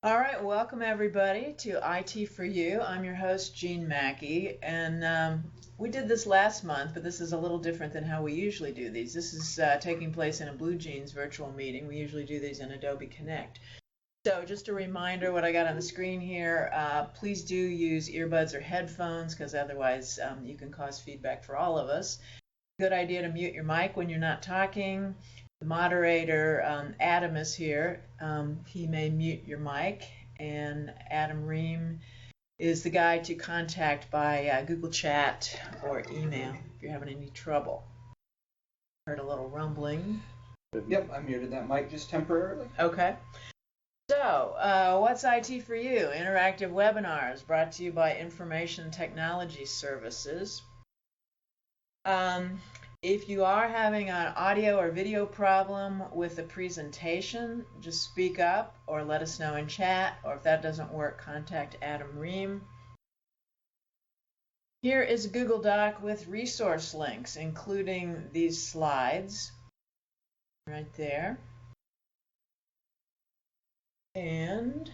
All right, welcome everybody to IT4U. I'm your host, Jean Mackey, and we did this last month, but this is a little different than how we usually do these. This is taking place in a Blue Jeans virtual meeting. We usually do these in Adobe Connect. So just a reminder, what I got on the screen here, please do use earbuds or headphones, because otherwise you can cause feedback for all of us. Good idea to mute your mic when you're not talking. The moderator, Adam, is here. He may mute your mic, and Adam Ream is the guy to contact by Google Chat or email if you're having any trouble. Heard a little rumbling. Yep, I muted that mic just temporarily. Okay. So, what's IT4U? Interactive webinars brought to you by Information Technology Services. If you are having an audio or video problem with the presentation, just speak up or let us know in chat, or if that doesn't work, contact Adam Ream. Here is a Google Doc with resource links, including these slides right there. And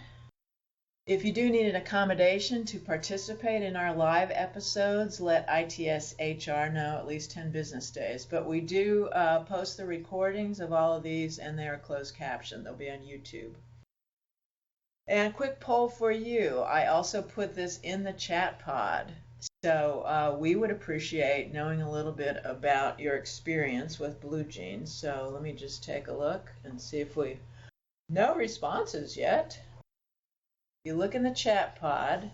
if you do need an accommodation to participate in our live episodes, let ITS HR know at least 10 business days. But we do post the recordings of all of these, and they are closed captioned. They'll be on YouTube. And a quick poll for you. I also put this in the chat pod. So we would appreciate knowing a little bit about your experience with Blue Jeans. So let me just take a look and see if we... No responses yet. If you look in the chat pod,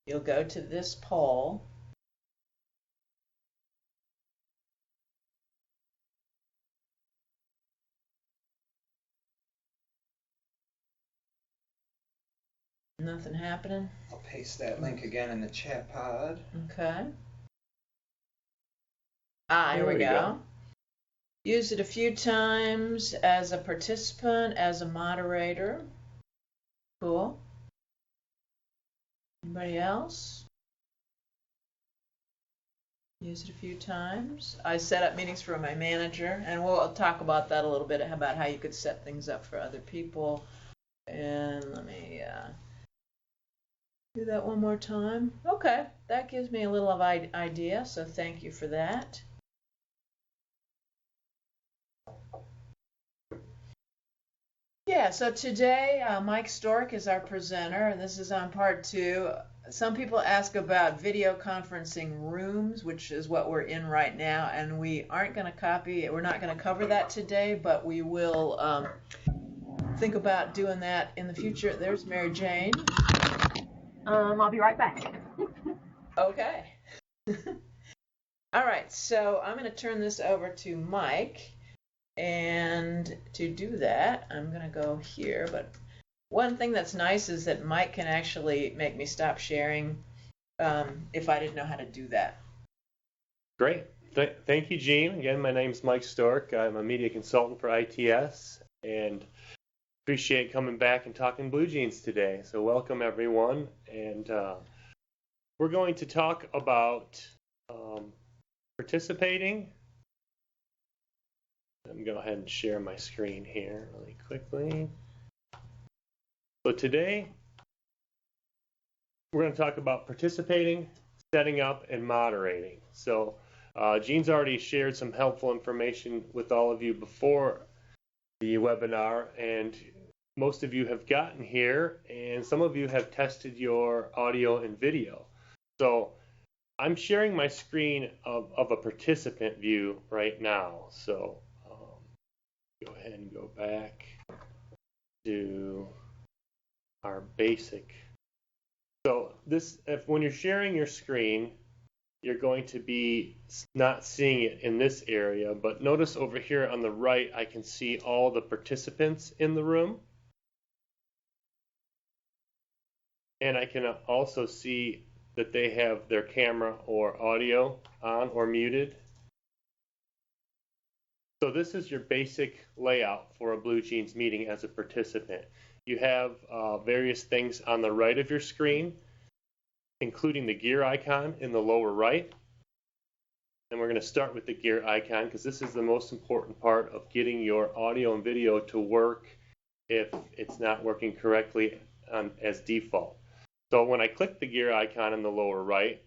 you'll go to this poll. Nothing happening? I'll paste that link again in the chat pod. Okay. Here we go. Used it a few times as a participant, as a moderator. Cool. Anybody else? Used it a few times. I set up meetings for my manager, and we'll talk about that a little bit, about how you could set things up for other people. And let me do that one more time. Okay, that gives me a little of an idea, so thank you for that. Yeah, so today Mike Stork is our presenter, and this is on part 2. Some people ask about video conferencing rooms, which is what we're in right now, and we're not going to cover that today, but we will think about doing that in the future. There's Mary Jane. I'll be right back. Okay. All right, so I'm going to turn this over to Mike. And to do that, I'm going to go here. But one thing that's nice is that Mike can actually make me stop sharing if I didn't know how to do that. Great. Thank you, Jean. Again, my name's Mike Stork. I'm a media consultant for ITS, and appreciate coming back and talking Blue Jeans today. So welcome, everyone. And we're going to talk about participating. Let me go ahead and share my screen here really quickly. So today, we're going to talk about participating, setting up, and moderating. So Jean's already shared some helpful information with all of you before the webinar, and most of you have gotten here, and some of you have tested your audio and video. So I'm sharing my screen of a participant view right now. So go ahead and go back to our basic. So when you're sharing your screen, you're going to be not seeing it in this area, but notice over here on the right, I can see all the participants in the room. And I can also see that they have their camera or audio on or muted. So this is your basic layout for a Blue Jeans meeting as a participant. You have various things on the right of your screen, including the gear icon in the lower right. And we're going to start with the gear icon because this is the most important part of getting your audio and video to work if it's not working correctly as default. So when I click the gear icon in the lower right,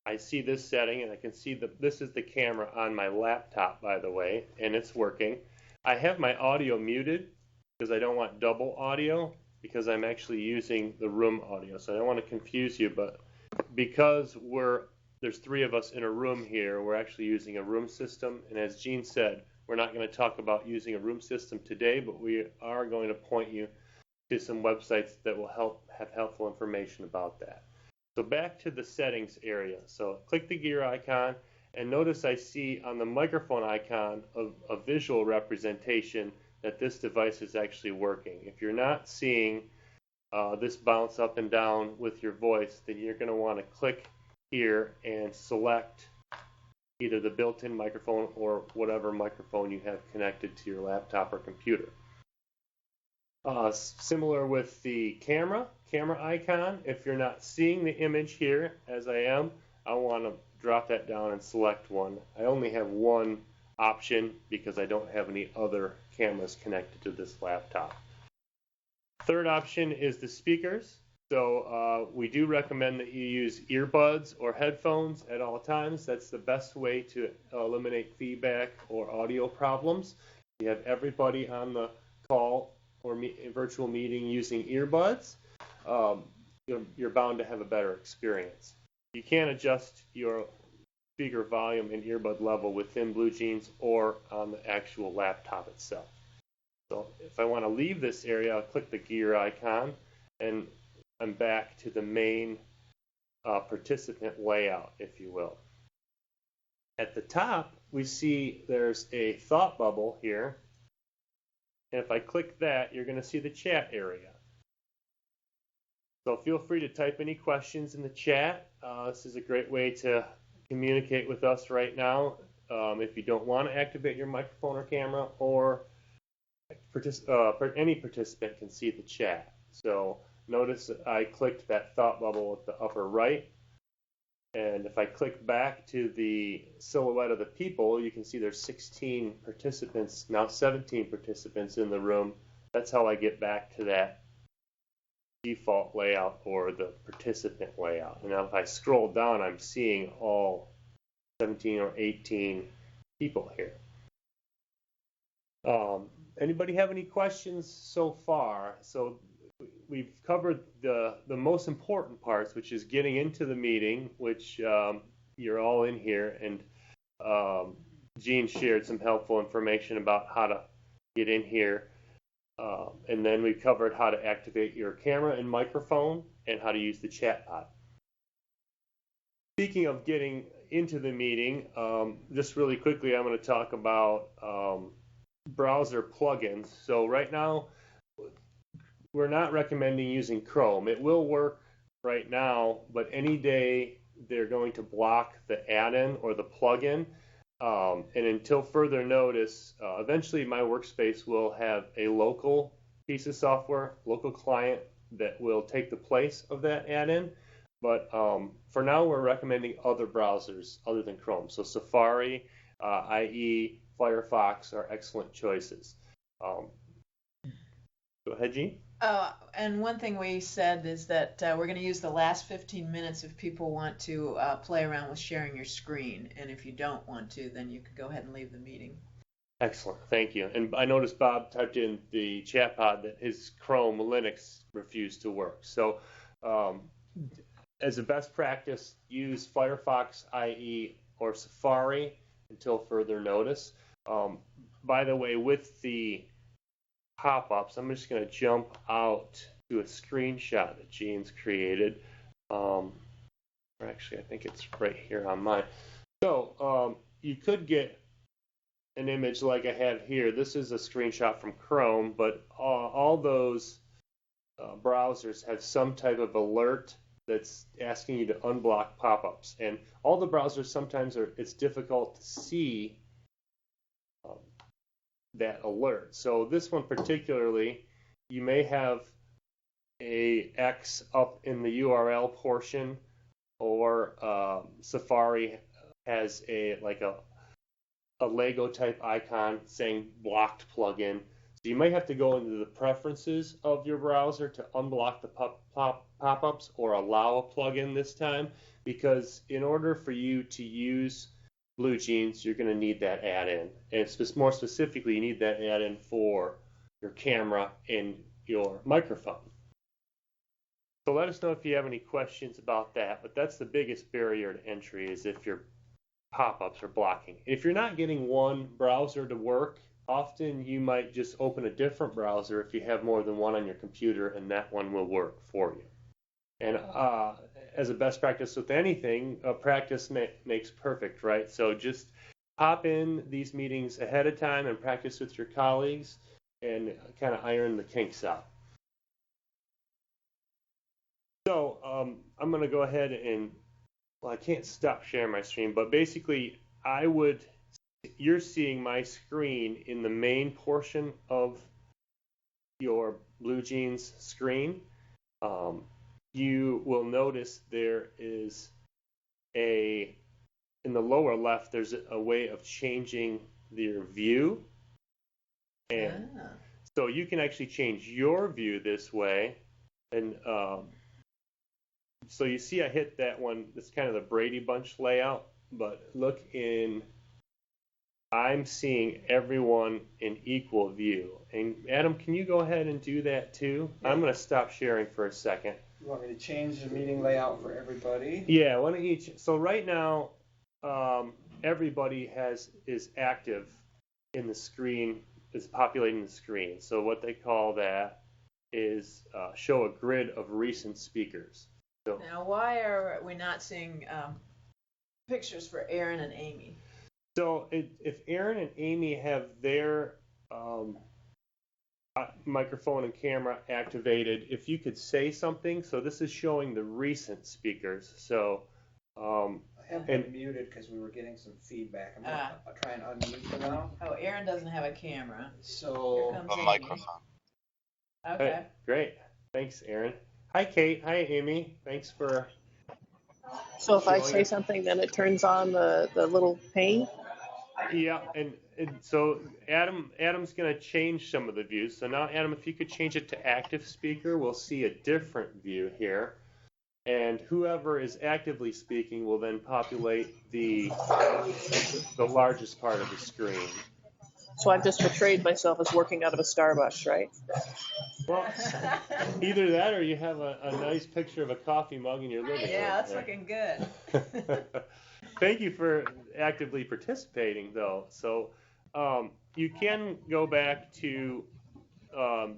I see this setting, and I can see that this is the camera on my laptop, by the way, and it's working. I have my audio muted because I don't want double audio, because I'm actually using the room audio. So I don't want to confuse you, but because there's 3 of us in a room here, we're actually using a room system. And as Gene said, we're not going to talk about using a room system today, but we are going to point you to some websites that will have helpful information about that. So back to the settings area. So click the gear icon, and notice I see on the microphone icon a visual representation that this device is actually working. If you're not seeing this bounce up and down with your voice, then you're going to want to click here and select either the built-in microphone or whatever microphone you have connected to your laptop or computer. Similar with the camera icon, if you're not seeing the image here, as I am, I want to drop that down and select one. I only have one option because I don't have any other cameras connected to this laptop. Third option is the speakers. So we do recommend that you use earbuds or headphones at all times. That's the best way to eliminate feedback or audio problems. You have everybody on the call or virtual meeting using earbuds, you're bound to have a better experience. You can adjust your speaker volume and earbud level within BlueJeans or on the actual laptop itself. So if I want to leave this area, I'll click the gear icon, and I'm back to the main participant layout, if you will. At the top, we see there's a thought bubble here. And if I click that, you're going to see the chat area. So feel free to type any questions in the chat. This is a great way to communicate with us right now. If you don't want to activate your microphone or camera, or any participant can see the chat. So notice I clicked that thought bubble at the upper right. And if I click back to the silhouette of the people, you can see there's 16 participants, now 17 participants in the room. That's how I get back to that default layout or the participant layout. And now if I scroll down, I'm seeing all 17 or 18 people here. Anybody have any questions so far? So we've covered the most important parts, which is getting into the meeting, which you're all in here, and Gene shared some helpful information about how to get in here. And then we covered how to activate your camera and microphone and how to use the chat pod. Speaking of getting into the meeting, just really quickly, I'm going to talk about browser plugins. So right now, we're not recommending using Chrome. It will work right now, but any day they're going to block the add-in or the plugin. And until further notice, eventually my workspace will have a local piece of software, local client that will take the place of that add-in. But for now, we're recommending other browsers other than Chrome. So Safari, IE, Firefox are excellent choices. Go ahead, Gene. And one thing we said is that we're going to use the last 15 minutes if people want to play around with sharing your screen. And if you don't want to, then you can go ahead and leave the meeting. Excellent. Thank you. And I noticed Bob typed in the chat pod that his Chrome Linux refused to work. So as a best practice, use Firefox, IE, or Safari until further notice. By the way, with the pop-ups, I'm just going to jump out to a screenshot that Gene's created. Actually, I think it's right here on mine. So you could get an image like I have here. This is a screenshot from Chrome, but all those browsers have some type of alert that's asking you to unblock pop-ups. And all the browsers sometimes it's difficult to see that alert. So this one particularly, you may have a X up in the URL portion, or Safari has a Lego type icon saying blocked plugin. So So you might have to go into the preferences of your browser to unblock the pop-ups or allow a plugin this time, because in order for you to use BlueJeans, you're going to need that add-in. And more specifically, you need that add-in for your camera and your microphone. So let us know if you have any questions about that, but that's the biggest barrier to entry, is if your pop-ups are blocking. If you're not getting one browser to work, often you might just open a different browser if you have more than one on your computer, and that one will work for you. And as a best practice with anything, practice makes perfect, right? So just pop in these meetings ahead of time and practice with your colleagues and kind of iron the kinks out. So I'm going to go ahead and, well, I can't stop sharing my screen, but basically you're seeing my screen in the main portion of your BlueJeans screen. You will notice there is in the lower left, there's a way of changing your view. And so you can actually change your view this way. And so you see I hit that one. It's kind of the Brady Bunch layout, but look I'm seeing everyone in equal view. And Adam, can you go ahead and do that too? Yeah. I'm going to stop sharing for a second. You want me to change the meeting layout for everybody? Yeah, why don't you? So right now, everybody is active in the screen, is populating the screen. So what they call that is show a grid of recent speakers. So now, why are we not seeing pictures for Aaron and Amy? So if Aaron and Amy have their microphone and camera activated, if you could say something. So this is showing the recent speakers. So I have them muted because we were getting some feedback. I'm going to try and unmute them now. Oh, Aaron doesn't have a camera. So here comes a microphone. Okay. Hey, great. Thanks, Aaron. Hi, Kate. Hi, Amy. Thanks for. So if I say something, then it turns on the little pane? Yeah, and so Adam's going to change some of the views. So now, Adam, if you could change it to active speaker, we'll see a different view here. And whoever is actively speaking will then populate the largest part of the screen. So I've just portrayed myself as working out of a Starbucks, right? Well, either that or you have a nice picture of a coffee mug in your living room. Yeah, that's looking good. Thank you for actively participating, though. So you can go back to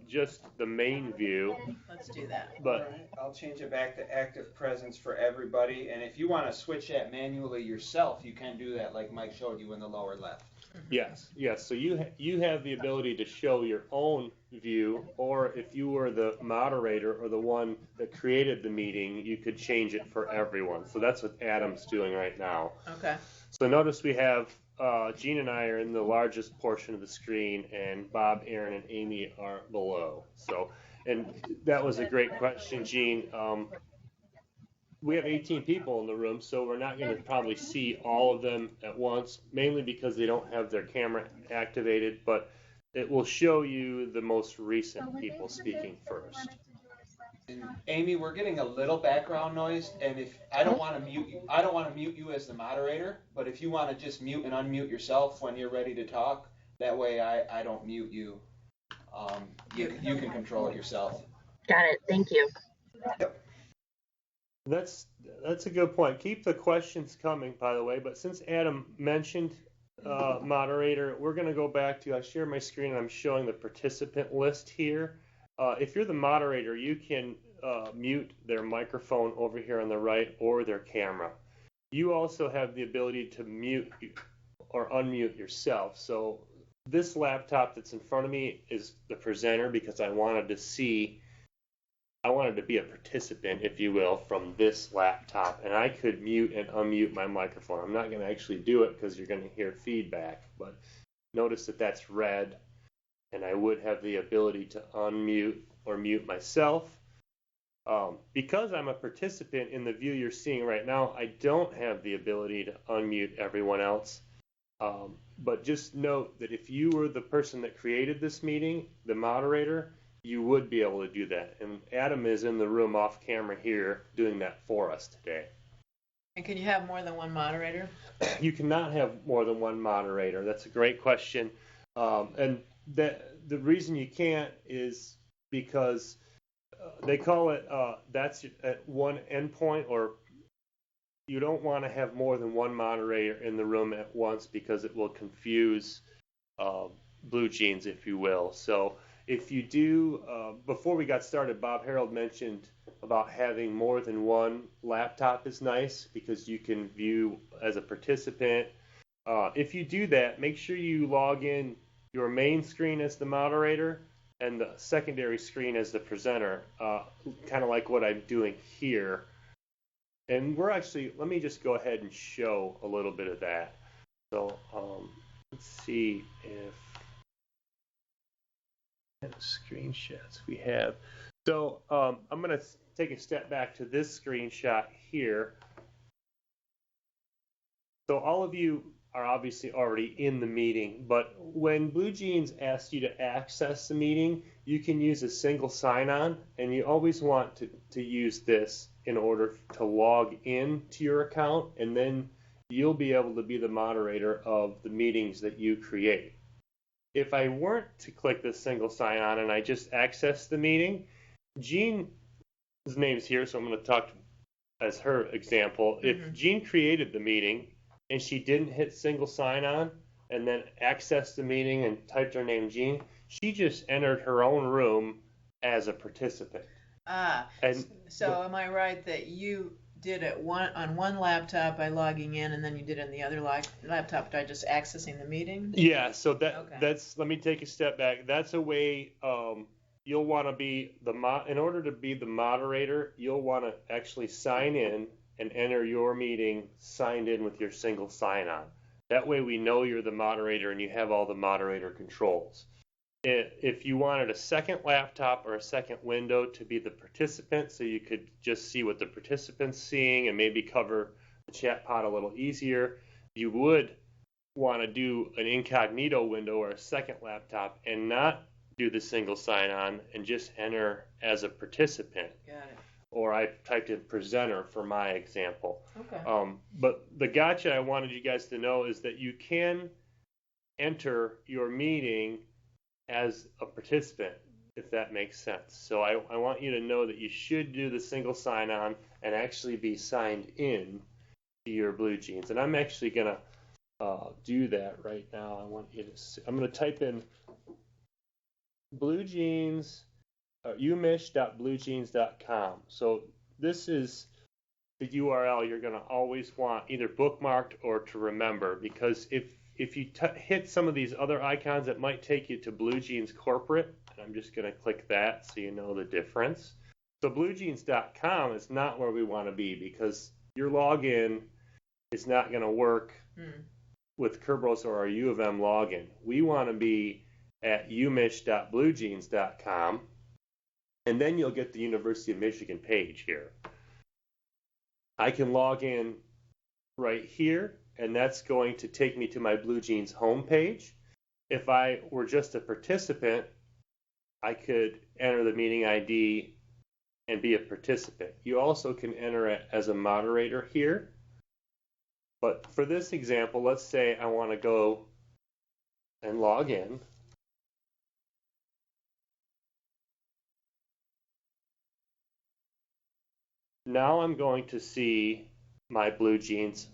just the main view. Let's do that. But right, I'll change it back to active presence for everybody. And if you want to switch that manually yourself, you can do that like Mike showed you in the lower left. Yes. So you have the ability to show your own view, or if you were the moderator or the one that created the meeting, you could change it for everyone. So that's what Adam's doing right now. Okay. So notice we have Gene and I are in the largest portion of the screen, and Bob, Aaron, and Amy are below. So, and that was a great question, Gene. We have 18 people in the room, so we're not going to probably see all of them at once, mainly because they don't have their camera activated, but it will show you the most recent people speaking first. And Amy, we're getting a little background noise, and if I don't want to mute you as the moderator, but if you want to just mute and unmute yourself when you're ready to talk, that way I don't mute you. You can control it yourself. Got it. Thank you. Yep. That's a good point. Keep the questions coming, by the way. But since Adam mentioned moderator, we're going to go back to, I share my screen and I'm showing the participant list here. If you're the moderator, you can mute their microphone over here on the right or their camera. You also have the ability to mute or unmute yourself. So this laptop that's in front of me is the presenter because I wanted to be a participant, if you will, from this laptop, and I could mute and unmute my microphone. I'm not going to actually do it because you're going to hear feedback, but notice that that's red, and I would have the ability to unmute or mute myself. Because I'm a participant in the view you're seeing right now, I don't have the ability to unmute everyone else. But just note that if you were the person that created this meeting, the moderator, you would be able to do that. And Adam is in the room off camera here doing that for us today. And can you have more than one moderator? You cannot have more than one moderator. That's a great question. And the reason you can't is because they call it that's at one endpoint, or you don't want to have more than one moderator in the room at once because it will confuse blue jeans, if you will. So if you do, before we got started, Bob Harold mentioned about having more than one laptop is nice because you can view as a participant. If you do that, make sure you log in your main screen as the moderator and the secondary screen as the presenter, kind of like what I'm doing here. And we're actually, let me just go ahead and show a little bit of that. So let's see if screenshots we have. So I'm going to take a step back to this screenshot here. So all of you are obviously already in the meeting, but when Blue Jeans asks you to access the meeting, you can use a single sign-on, and you always want to use this in order to log in to your account, and then you'll be able to be the moderator of the meetings that you create. If I weren't to click this single sign-on and I just access the meeting, Jean's name's here, so I'm going to talk as her example. If Jean created the meeting and she didn't hit single sign-on and then accessed the meeting and typed her name Jean, she just entered her own room as a participant. And so am I right that you did it on one laptop by logging in, and then you did it on the other laptop by just accessing the meeting? Yeah, so that's, let me take a step back. That's a way you'll want to be in order to be the moderator, you'll want to actually sign in and enter your meeting signed in with your single sign-on. That way we know you're the moderator and you have all the moderator controls. If you wanted a second laptop or a second window to be the participant, so you could just see what the participant's seeing and maybe cover the chat pod a little easier, you would want to do an incognito window or a second laptop and not do the single sign-on and just enter as a participant. Got it. Or I typed in presenter for my example. Okay. But the gotcha I wanted you guys to know is that you can enter your meeting as a participant, if that makes sense. So I want you to know that you should do the single sign-on and actually be signed in to your Blue Jeans. And I'm actually going to do that right now. I want you to see. I'm going to type in Blue Jeans, umish.bluejeans.com. So this is the URL you're going to always want either bookmarked or to remember, because if you hit some of these other icons, it might take you to Blue Jeans Corporate, and I'm just going to click that so you know the difference. So bluejeans.com is not where we want to be, because your login is not going to work with Kerberos or our U of M login. We want to be at umish.bluejeans.com, and then you'll get the University of Michigan page here. I can log in right here, and that's going to take me to my Blue Jeans homepage. If I were just a participant, I could enter the meeting ID and be a participant. You also can enter it as a moderator here. But for this example, let's say I want to go and log in. Now I'm going to see my Blue Jeans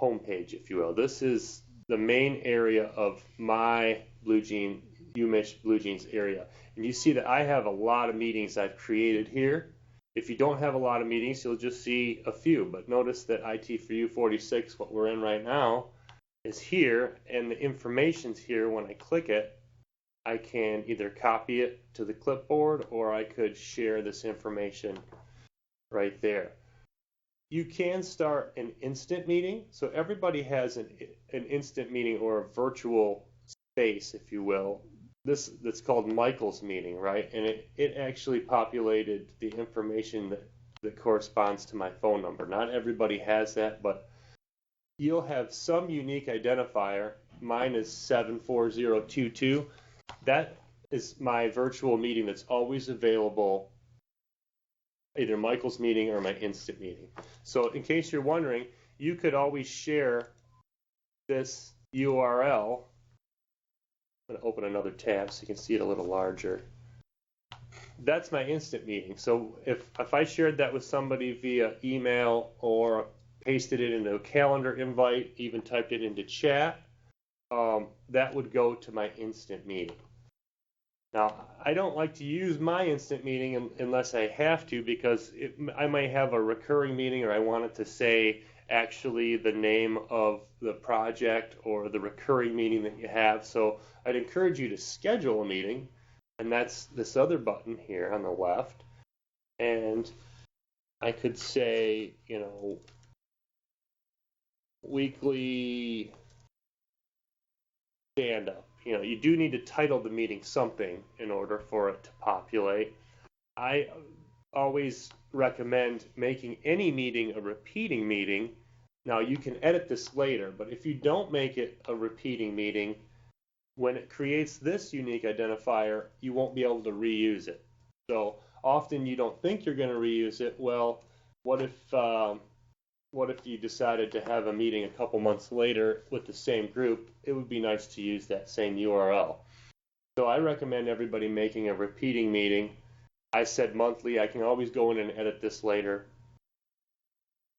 homepage, if you will. This is the main area of my UMich Blue Jeans area. And you see that I have a lot of meetings I've created here. If you don't have a lot of meetings, you'll just see a few. But notice that IT4U46, what we're in right now, is here, and the information's here. When I click it, I can either copy it to the clipboard, or I could share this information right there. You can start an instant meeting. So everybody has an instant meeting or a virtual space, if you will. That's called Michael's meeting, right? And it actually populated the information that corresponds to my phone number. Not everybody has that, but you'll have some unique identifier. Mine is 74022. That is my virtual meeting that's always available, either Michael's meeting or my instant meeting. So in case you're wondering, you could always share this URL. I'm going to open another tab so you can see it a little larger. That's my instant meeting. So if I shared that with somebody via email or pasted it into a calendar invite, even typed it into chat, that would go to my instant meeting. Now, I don't like to use my instant meeting unless I have to, because I might have a recurring meeting, or I wanted to say actually the name of the project or the recurring meeting that you have. So I'd encourage you to schedule a meeting, and that's this other button here on the left. And I could say, weekly stand-up. You do need to title the meeting something in order for it to populate. I always recommend making any meeting a repeating meeting. Now, you can edit this later, but if you don't make it a repeating meeting, when it creates this unique identifier, you won't be able to reuse it. So often you don't think you're going to reuse it. Well, what if you decided to have a meeting a couple months later with the same group? It would be nice to use that same URL. So I recommend everybody making a repeating meeting. I said monthly. I can always go in and edit this later.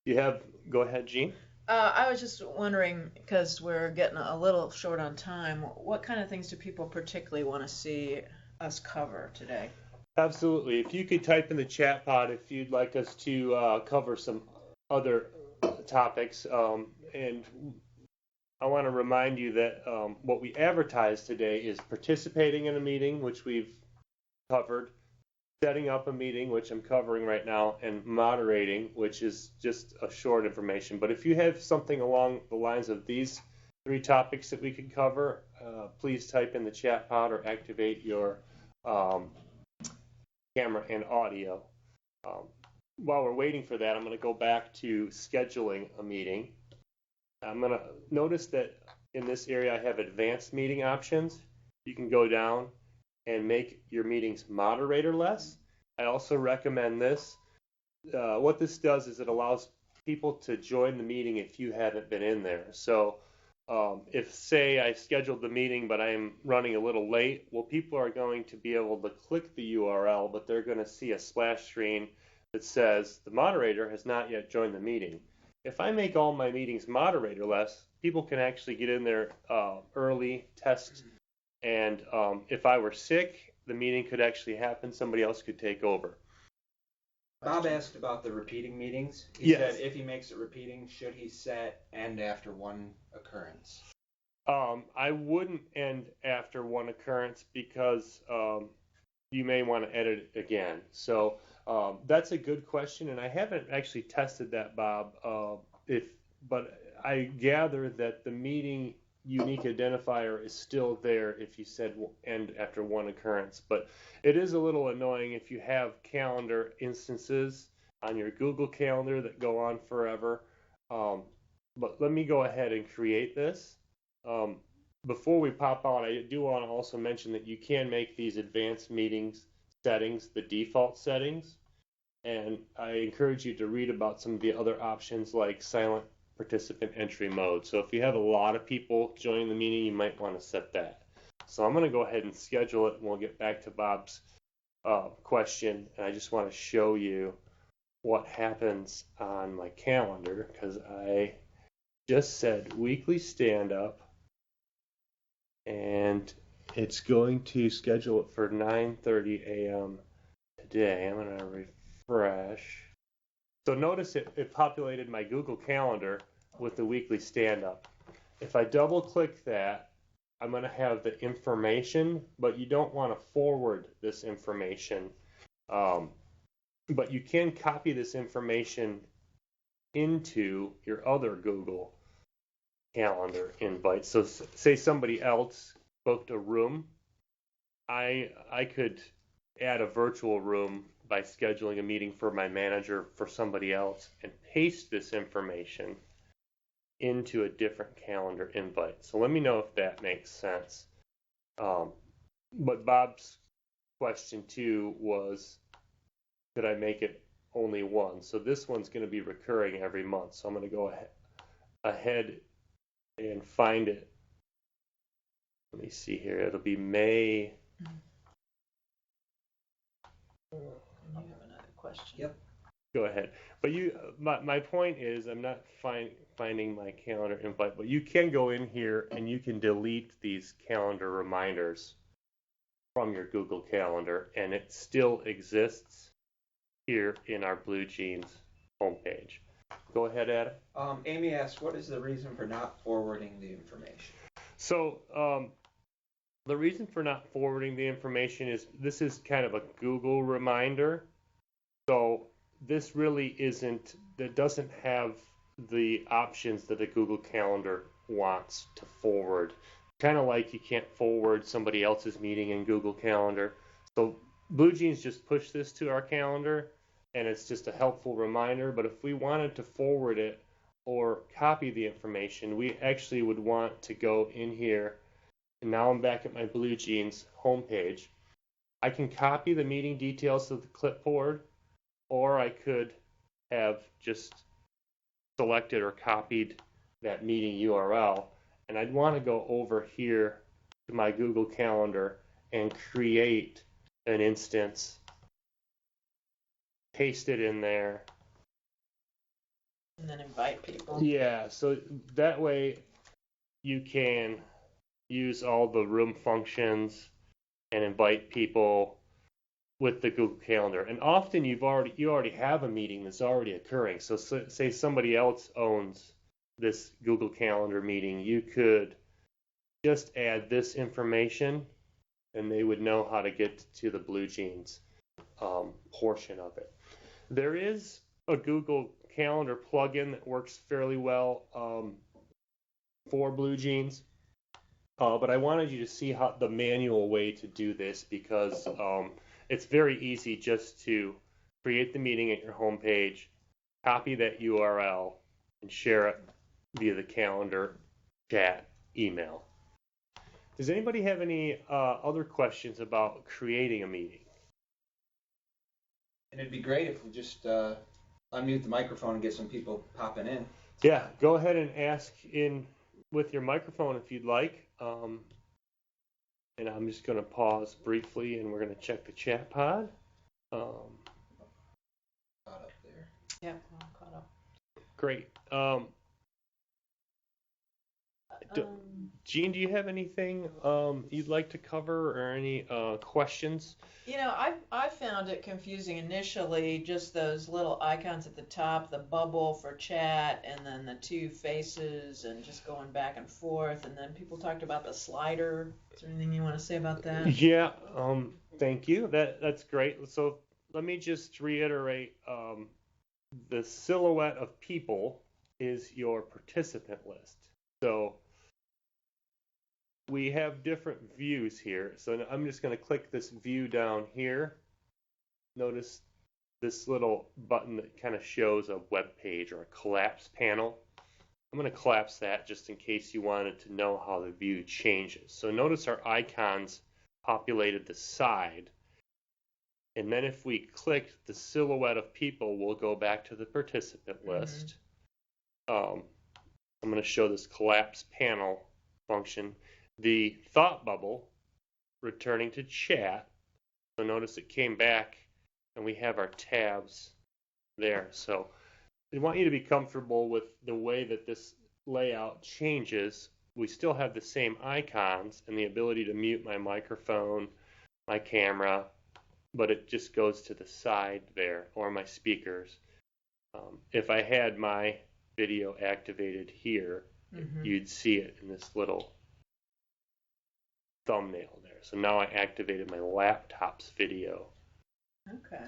Go ahead, Gene. I was just wondering, because we're getting a little short on time, what kind of things do people particularly want to see us cover today? Absolutely. If you could type in the chat pod if you'd like us to cover some other topics. And I want to remind you that what we advertise today is participating in a meeting, which we've covered, setting up a meeting, which I'm covering right now, and moderating, which is just a short information. But if you have something along the lines of these 3 topics that we could cover, please type in the chat pod or activate your camera and audio. While we're waiting for that, I'm going to go back to scheduling a meeting. I'm going to notice that in this area I have advanced meeting options. You can go down and make your meetings moderator-less. I also recommend this. What this does is it allows people to join the meeting if you haven't been in there. So if, say, I scheduled the meeting but I'm running a little late, well, people are going to be able to click the URL, but they're going to see a splash screen that says the moderator has not yet joined the meeting. If I make all my meetings moderator-less, people can actually get in there early, test, and if I were sick, the meeting could actually happen. Somebody else could take over. Bob asked about the repeating meetings. He Yes. said if he makes it repeating, should he set end after one occurrence? I wouldn't end after one occurrence because you may want to edit it again. So that's a good question, and I haven't actually tested that, Bob. But I gather that the meeting unique identifier is still there if you said end after one occurrence. But it is a little annoying if you have calendar instances on your Google Calendar that go on forever. But let me go ahead and create this. Before we pop out, I do want to also mention that you can make these advanced meetings settings the default settings. And I encourage you to read about some of the other options like silent participant entry mode. So if you have a lot of people joining the meeting, you might want to set that. So I'm going to go ahead and schedule it, and we'll get back to Bob's question. And I just want to show you what happens on my calendar, because I just said weekly stand-up, and it's going to schedule it for 9:30 a.m. today. I'm going to refresh. So notice it populated my Google Calendar with the weekly stand-up. If I double-click that, I'm going to have the information, but you don't want to forward this information. But you can copy this information into your other Google Calendar invite. So say somebody else booked a room. I could add a virtual room by scheduling a meeting for my manager for somebody else and paste this information into a different calendar invite. So let me know if that makes sense. But Bob's question too was, could I make it only one? So this one's going to be recurring every month. So I'm going to go ahead and find it. Let me see here. It'll be May. You have another question. Yep. Go ahead. But my point is, I'm not finding my calendar invite, but you can go in here and you can delete these calendar reminders from your Google Calendar, and it still exists here in our Blue Jeans homepage. Go ahead, Adam. Amy asked, what is the reason for not forwarding the information? So the reason for not forwarding the information is this is kind of a Google reminder. So this really doesn't have the options that a Google Calendar wants to forward. Kind of like you can't forward somebody else's meeting in Google Calendar. So Blue Jeans just push this to our calendar, and it's just a helpful reminder. But if we wanted to forward it or copy the information, we actually would want to go in here. And now I'm back at my Blue Jeans homepage. I can copy the meeting details to the clipboard, or I could have just selected or copied that meeting URL. And I'd want to go over here to my Google Calendar and create an instance, paste it in there. And then invite people. Yeah, so that way you can use all the room functions and invite people with the Google Calendar. And often you already have a meeting that's already occurring. So say somebody else owns this Google Calendar meeting, you could just add this information and they would know how to get to the Blue Jeans portion of it. There is a Google Calendar plugin that works fairly well for Blue Jeans. But I wanted you to see how the manual way to do this, because it's very easy just to create the meeting at your homepage, copy that URL, and share it via the calendar, chat, email. Does anybody have any other questions about creating a meeting? And it'd be great if we just unmute the microphone and get some people popping in. Yeah, go ahead and ask in with your microphone if you'd like. And I'm just going to pause briefly, and we're going to check the chat pod. Caught up there. Yeah, I'm caught up. Great. Jean, do you have anything you'd like to cover, or any questions? You know, I found it confusing initially, just those little icons at the top, the bubble for chat, and then the two faces, and just going back and forth. And then people talked about the slider. Is there anything you want to say about that? Yeah, thank you. That's great. So let me just reiterate, the silhouette of people is your participant list. So we have different views here. So I'm just going to click this view down here. Notice this little button that kind of shows a web page or a collapse panel. I'm going to collapse that just in case you wanted to know how the view changes. So notice our icons populated the side. And then if we click the silhouette of people, we'll go back to the participant list. I'm going to show this collapse panel function. The thought bubble returning to chat. So notice it came back and we have our tabs there. So I want you to be comfortable with the way that this layout changes. We still have the same icons and the ability to mute my microphone, my camera, but it just goes to the side there, or my speakers. If I had my video activated here, you'd see it in this little thumbnail there. So now I activated my laptop's video. Okay.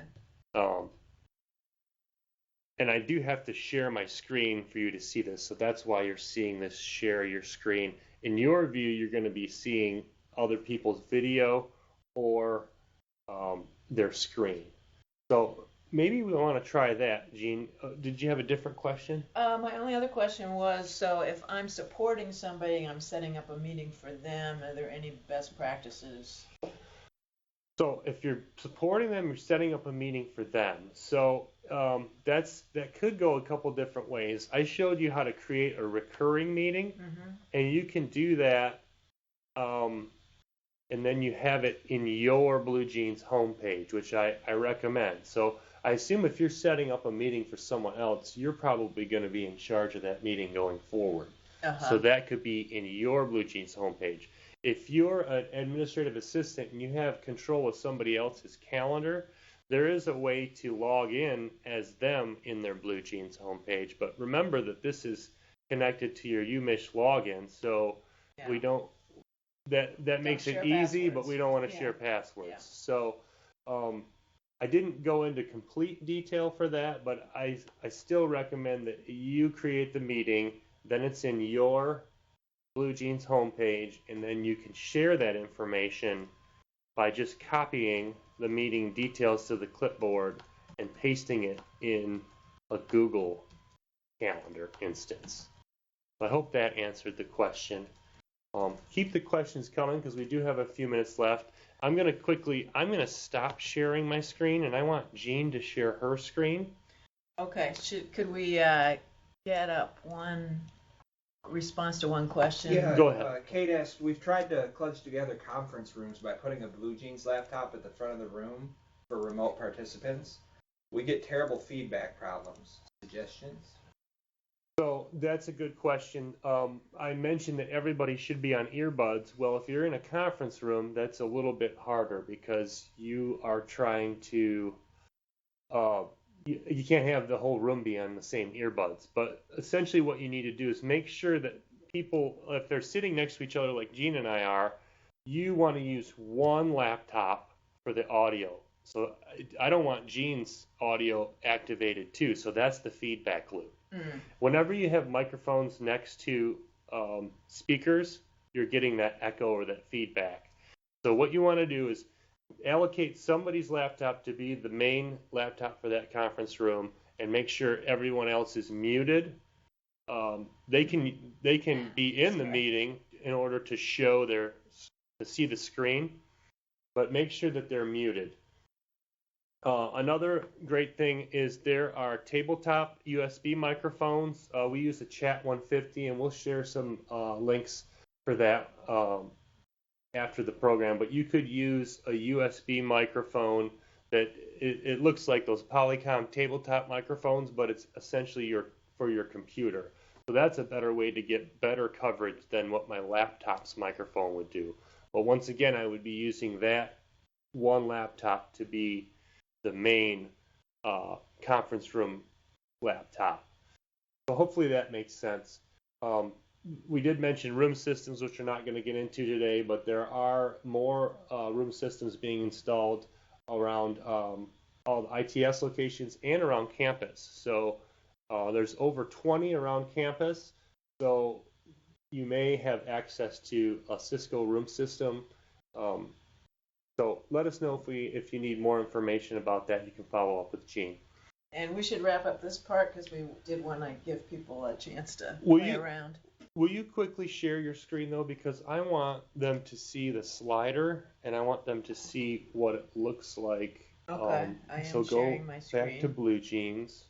And I do have to share my screen for you to see this. So that's why you're seeing this share your screen. In your view, you're going to be seeing other people's video or their screen. So maybe we want to try that, Jean. Did you have a different question? My only other question was, so if I'm supporting somebody and I'm setting up a meeting for them, are there any best practices? So if you're supporting them, you're setting up a meeting for them. So that could go a couple different ways. I showed you how to create a recurring meeting, and you can do that, and then you have it in your Blue Jeans homepage, which I recommend. So I assume if you're setting up a meeting for someone else, you're probably going to be in charge of that meeting going forward. So that could be in your Blue Jeans homepage. If you're an administrative assistant and you have control of somebody else's calendar, there is a way to log in as them in their Blue Jeans homepage. But remember that this is connected to your UMISH login, so we don't. That makes it easy, passwords. But we don't want to share passwords. Yeah. So I didn't go into complete detail for that, but I still recommend that you create the meeting, then it's in your Blue Jeans homepage, and then you can share that information by just copying the meeting details to the clipboard and pasting it in a Google Calendar instance. I hope that answered the question. Keep the questions coming because we do have a few minutes left. I'm going to stop sharing my screen, and I want Jean to share her screen. Okay. Could we get up one response to one question? Yeah, go ahead. Kate asked, we've tried to clutch together conference rooms by putting a Blue Jeans laptop at the front of the room for remote participants. We get terrible feedback problems. Suggestions? So that's a good question. I mentioned that everybody should be on earbuds. Well, if you're in a conference room, that's a little bit harder because you are trying to, you can't have the whole room be on the same earbuds. But essentially what you need to do is make sure that people, if they're sitting next to each other like Jean and I are, you want to use one laptop for the audio. So I don't want Jean's audio activated too. So that's the feedback loop. Whenever you have microphones next to speakers, you're getting that echo or that feedback. So what you want to do is allocate somebody's laptop to be the main laptop for that conference room and make sure everyone else is muted. They can be in the meeting in order to see the screen, but make sure that they're muted. Another great thing is there are tabletop USB microphones. We use the Chat 150, and we'll share some links for that after the program. But you could use a USB microphone that it looks like those Polycom tabletop microphones, but it's essentially for your computer. So that's a better way to get better coverage than what my laptop's microphone would do. But once again, I would be using that one laptop to be the main conference room laptop. So hopefully that makes sense. We did mention room systems, which we're not going to get into today, but there are more room systems being installed around all the ITS locations and around campus. So there's over 20 around campus. So you may have access to a Cisco room system. So let us know if you need more information about that. You can follow up with Jean. And we should wrap up this part because we did want to give people a chance to play around. Will you quickly share your screen, though? Because I want them to see the slider, and I want them to see what it looks like. Okay, I am sharing my screen. Back to Blue Jeans.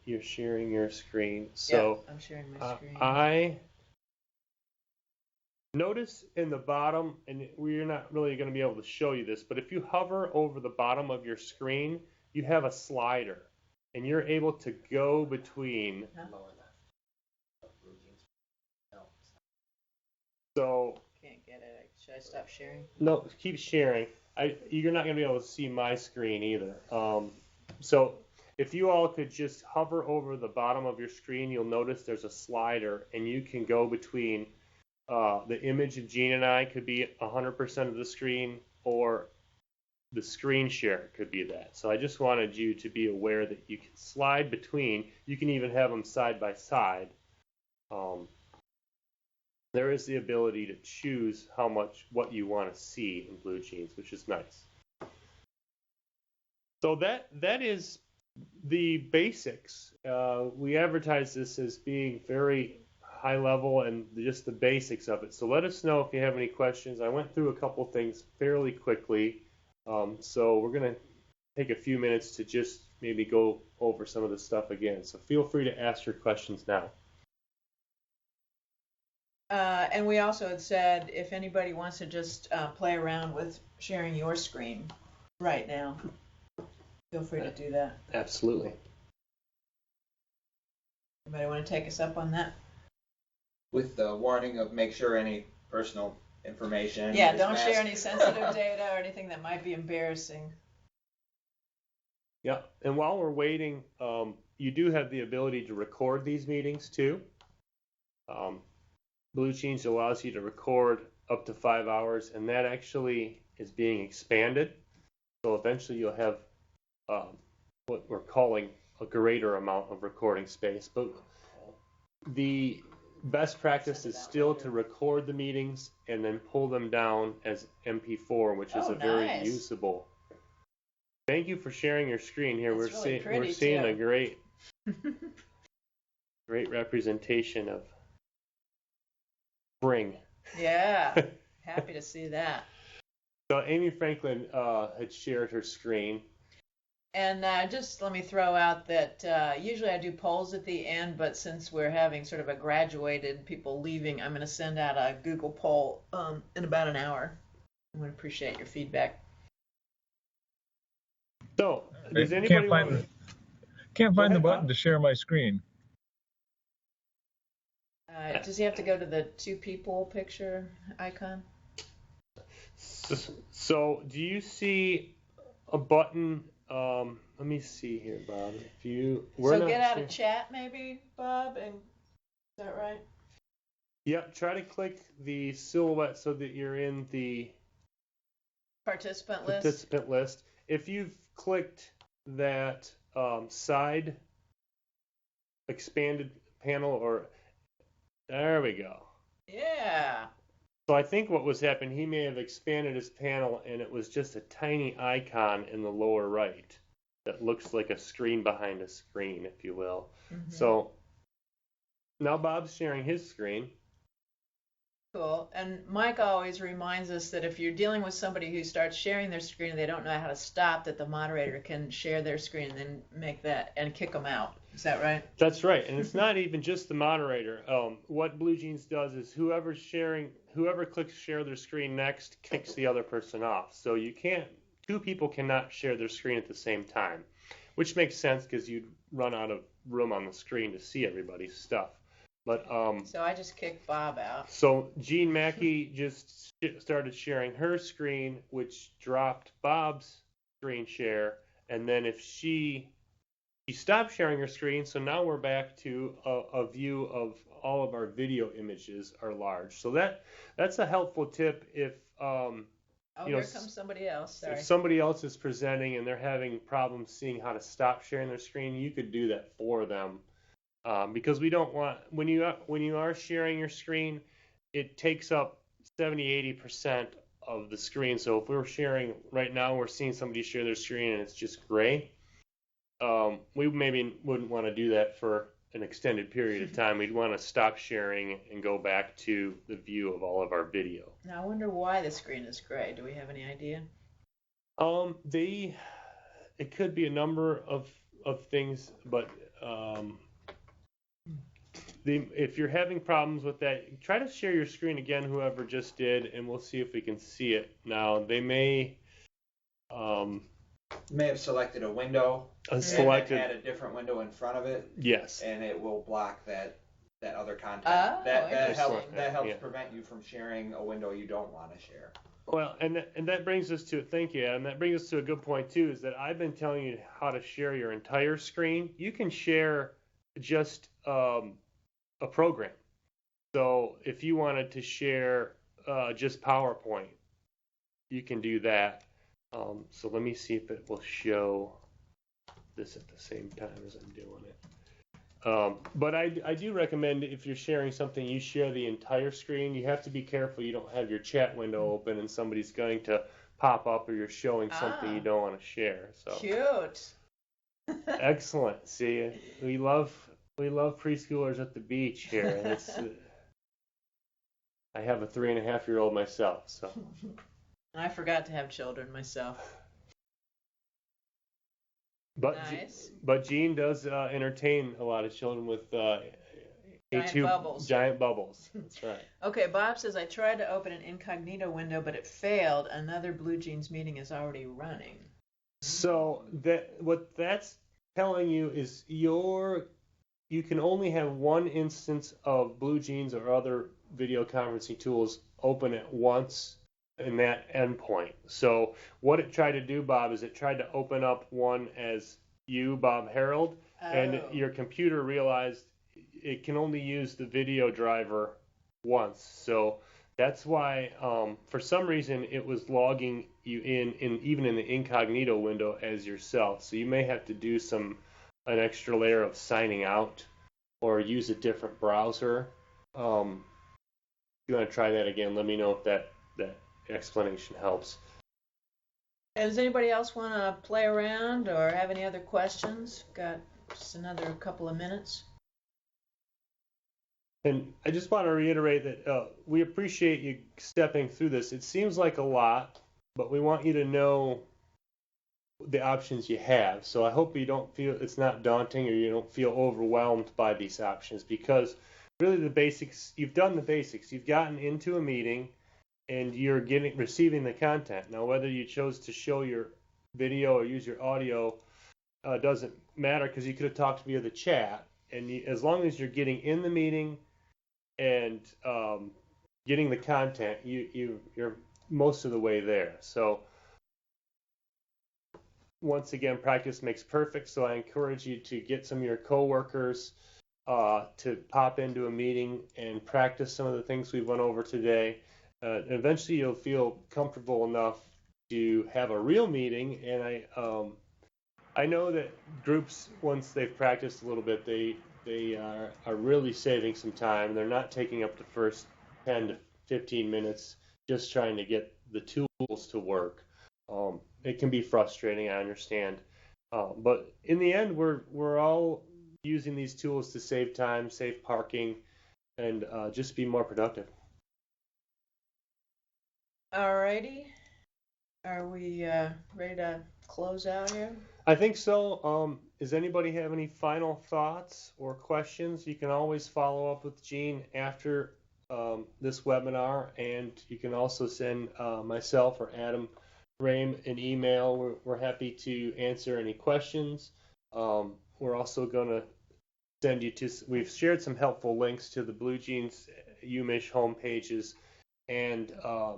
You're sharing your screen. So yeah, I'm sharing my screen. I notice in the bottom, and we're not really going to be able to show you this, but if you hover over the bottom of your screen, you have a slider, and you're able to go between. So can't get it. Should I stop sharing? No, keep sharing. You're not going to be able to see my screen either. So if you all could just hover over the bottom of your screen, you'll notice there's a slider, and you can go between. The image of Jean and I could be 100% of the screen, or the screen share could be that. So I just wanted you to be aware that you can slide between. You can even have them side by side. There is the ability to choose what you want to see in Blue Jeans, which is nice. So that is the basics. We advertise this as being very high level and just the basics of it. So let us know if you have any questions. I went through a couple things fairly quickly, so we're going to take a few minutes to just maybe go over some of the stuff again. So feel free to ask your questions now. And we also had said if anybody wants to just play around with sharing your screen right now, feel free to do that. Absolutely. Anybody want to take us up on that? With the warning of make sure any personal information. Yeah, is don't masked. share any sensitive data or anything that might be embarrassing. Yeah, and while we're waiting, you do have the ability to record these meetings too. Blue Jeans allows you to record up to 5 hours, and that actually is being expanded. So eventually you'll have what we're calling a greater amount of recording space. But the best practice is still to record the meetings and then pull them down as MP4, which is very nice. usable. Thank you for sharing your screen here. It's really We're pretty, seeing too. a great representation of spring. Yeah, happy to see that. So Amy Franklin had shared her screen. And just let me throw out that usually I do polls at the end, but since we're having sort of a graduated people leaving, I'm going to send out a Google poll in about an hour. I would appreciate your feedback. So, does anybody can't find the ahead, button Bob. to share my screen. Does he have to go to the two people picture icon? So, do you see a button? Let me see here, Bob. Get out of chat, maybe, Bob. And is that right? Yep. Try to click the silhouette so that you're in the Participant list. If you've clicked that side expanded panel, or there we go. Yeah. So I think what was happening, he may have expanded his panel and it was just a tiny icon in the lower right that looks like a screen behind a screen, if you will. Mm-hmm. So now Bob's sharing his screen. Cool. And Mike always reminds us that if you're dealing with somebody who starts sharing their screen and they don't know how to stop, that the moderator can share their screen and then make that and kick them out. Is that right? That's right. And it's not even just the moderator. What Blue Jeans does is whoever clicks share their screen next kicks the other person off. So two people cannot share their screen at the same time, which makes sense because you'd run out of room on the screen to see everybody's stuff. But so I just kicked Bob out. So Jean Mackey just started sharing her screen, which dropped Bob's screen share, and then if she stopped sharing her screen, so now we're back to a view of all of our video images are large. So that's a helpful tip if here comes somebody else. Sorry. If somebody else is presenting and they're having problems seeing how to stop sharing their screen, you could do that for them. Because we don't want, when you are sharing your screen, it takes up 70-80% of the screen. So if we're sharing right now, we're seeing somebody share their screen and it's just gray. We maybe wouldn't want to do that for an extended period of time. We'd want to stop sharing and go back to the view of all of our video. Now I wonder why the screen is gray. Do we have any idea? It could be a number of things, but if you're having problems with that, try to share your screen again, whoever just did, and we'll see if we can see it now. They may have selected a window and had a different window in front of it. Yes. And it will block that other content. Oh, that helps yeah. prevent you from sharing a window you don't want to share. Well, and that brings us to, thank you, Adam. That brings us to a good point too, is that I've been telling you how to share your entire screen. You can share just a program. So if you wanted to share just PowerPoint, you can do that. So let me see if it will show this at the same time as I'm doing it. But I do recommend if you're sharing something, you share the entire screen. You have to be careful you don't have your chat window open and somebody's going to pop up or you're showing something you don't want to share. So cute. excellent. See, we love preschoolers at the beach here, and it's. I have a 3.5-year-old myself, so. I forgot to have children myself. But nice. But Gene does entertain a lot of children with giant bubbles. That's right. Okay, Bob says I tried to open an incognito window, but it failed. Another Blue Jeans meeting is already running. So what that's telling you is you can only have one instance of Blue Jeans or other video conferencing tools open at once in that endpoint. So what it tried to do, Bob, is it tried to open up one as you, Bob Harold, and your computer realized it can only use the video driver once. So that's why, for some reason, it was logging you in even in the incognito window as yourself. So you may have to do an extra layer of signing out or use a different browser. If you want to try that again, let me know if that explanation helps. Does anybody else want to play around or have any other questions? Got just another couple of minutes. And I just want to reiterate that we appreciate you stepping through this. It seems like a lot, but we want you to know the options you have. So I hope you don't feel it's not daunting or you don't feel overwhelmed by these options, because really the basics, you've done the basics. You've gotten into a meeting and you're receiving the content. Now, whether you chose to show your video or use your audio doesn't matter, because you could have talked via the chat. And as long as you're getting in the meeting and getting the content, you're most of the way there. So once again, practice makes perfect. So I encourage you to get some of your coworkers to pop into a meeting and practice some of the things we went over today. Eventually, you'll feel comfortable enough to have a real meeting. And I know that groups, once they've practiced a little bit, they are really saving some time. They're not taking up the first 10 to 15 minutes just trying to get the tools to work. It can be frustrating, I understand. But in the end, we're all using these tools to save time, save parking, and just be more productive. Alrighty. Are we ready to close out here? I think so. Does anybody have any final thoughts or questions? You can always follow up with Gene after this webinar, and you can also send myself or Adam Rame an email. We're happy to answer any questions. We're also going to send you to, we've shared some helpful links to the Blue Jeans UMich homepages and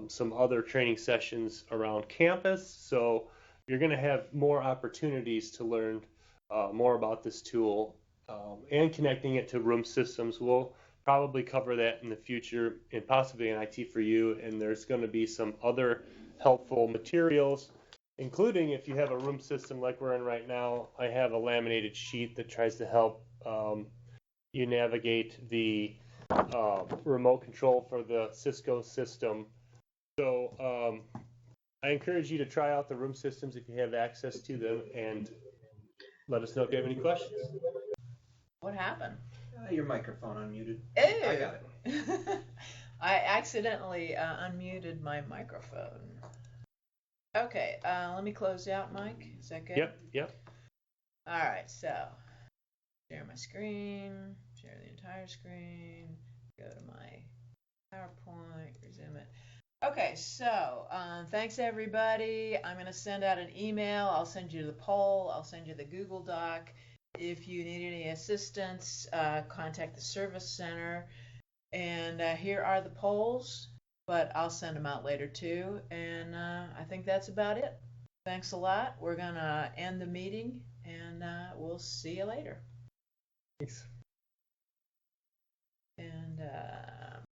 some other training sessions around campus. So you're going to have more opportunities to learn more about this tool and connecting it to room systems. We'll probably cover that in the future and possibly in IT4U. And there's going to be some other helpful materials, including if you have a room system like we're in right now. I have a laminated sheet that tries to help you navigate the remote control for the Cisco system. So I encourage you to try out the room systems if you have access to them, and let us know if you have any questions. What happened? Your microphone unmuted. Ew. I got it. I accidentally unmuted my microphone. Okay, let me close out, Mike. Is that good? Yep. All right, so share my screen, share the entire screen, go to my PowerPoint, resume it. Okay, so thanks everybody. I'm going to send out an email. I'll send you the poll. I'll send you the Google Doc. If you need any assistance, contact the service center. And here are the polls, but I'll send them out later too. And I think that's about it. Thanks a lot. We're going to end the meeting, and we'll see you later. Thanks. And